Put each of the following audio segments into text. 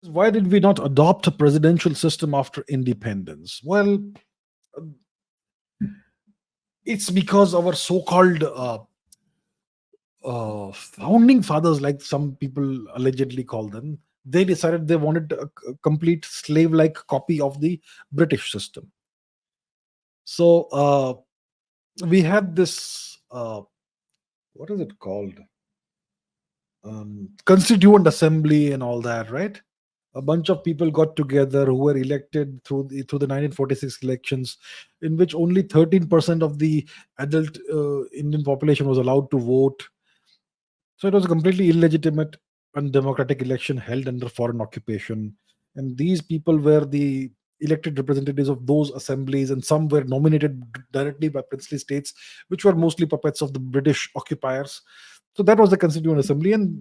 Why did we not adopt a presidential system after independence? Well, it's because our so-called founding fathers, like some people allegedly call them, they decided they wanted a complete slave-like copy of the British system. So we had this what is it called, constituent assembly and all that, right? A bunch of people got together who were elected through the 1946 elections, in which only 13% of the adult Indian population was allowed to vote. So it was a completely illegitimate, undemocratic election held under foreign occupation. And these people were the elected representatives of those assemblies, and some were nominated directly by princely states, which were mostly puppets of the British occupiers. So that was the Constituent Assembly, and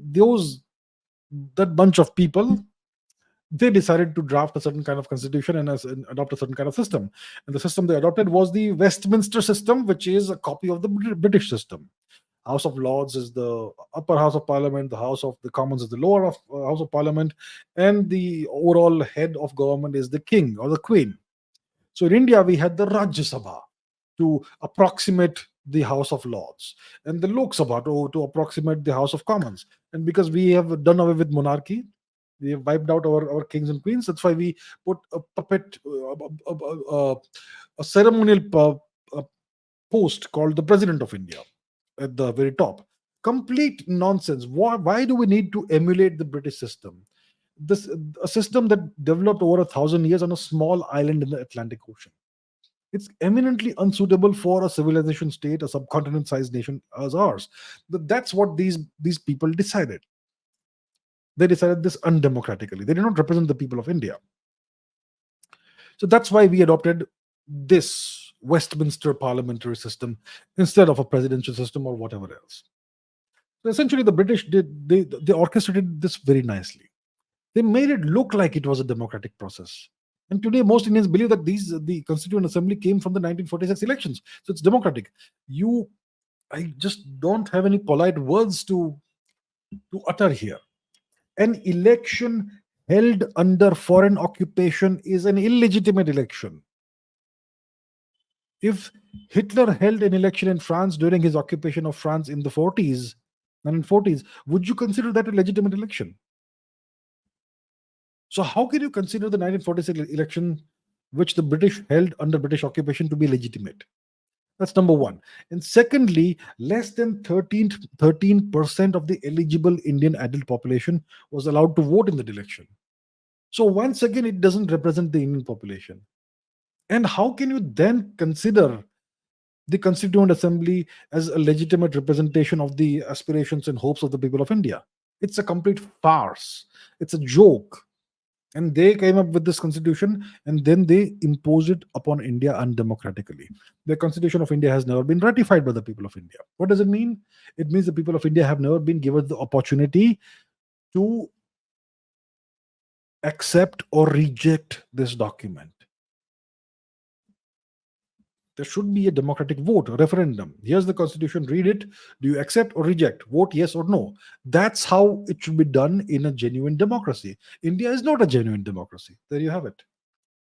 that bunch of people, they decided to draft a certain kind of constitution and adopt a certain kind of system. And the system they adopted was the Westminster system, which is a copy of the British system. House of Lords is the upper house of Parliament, the House of the Commons is the house of Parliament, and the overall head of government is the king or the queen. So in India, we had the Rajya Sabha to approximate the House of Lords, and the Lok Sabha to approximate the House of Commons. And because we have done away with monarchy, we have wiped out our kings and queens. That's why we put a puppet, a ceremonial post called the President of India at the very top. Complete nonsense. Why do we need to emulate the British system? This a system that developed over 1,000 years on a small island in the Atlantic Ocean. It's eminently unsuitable for a civilization state, a subcontinent-sized nation as ours. That's what these people decided. They decided this undemocratically. They did not represent the people of India. So that's why we adopted this Westminster parliamentary system instead of a presidential system or whatever else. So essentially, the British they orchestrated this very nicely. They made it look like it was a democratic process. And today, most Indians believe that the Constituent Assembly came from the 1946 elections, so it's democratic. I just don't have any polite words to utter here. An election held under foreign occupation is an illegitimate election. If Hitler held an election in France during his occupation of France in the 1940s, would you consider that a legitimate election? So how can you consider the 1946 election, which the British held under British occupation, to be legitimate? That's number one. And secondly, less than 13% of the eligible Indian adult population was allowed to vote in that election. So once again, it doesn't represent the Indian population. And how can you then consider the Constituent Assembly as a legitimate representation of the aspirations and hopes of the people of India? It's a complete farce. It's a joke. And they came up with this constitution, and then they imposed it upon India undemocratically. The Constitution of India has never been ratified by the people of India. What does it mean? It means the people of India have never been given the opportunity to accept or reject this document. There should be a democratic vote, a referendum. Here's the constitution, read it. Do you accept or reject? Vote yes or no. That's how it should be done in a genuine democracy. India is not a genuine democracy. There you have it.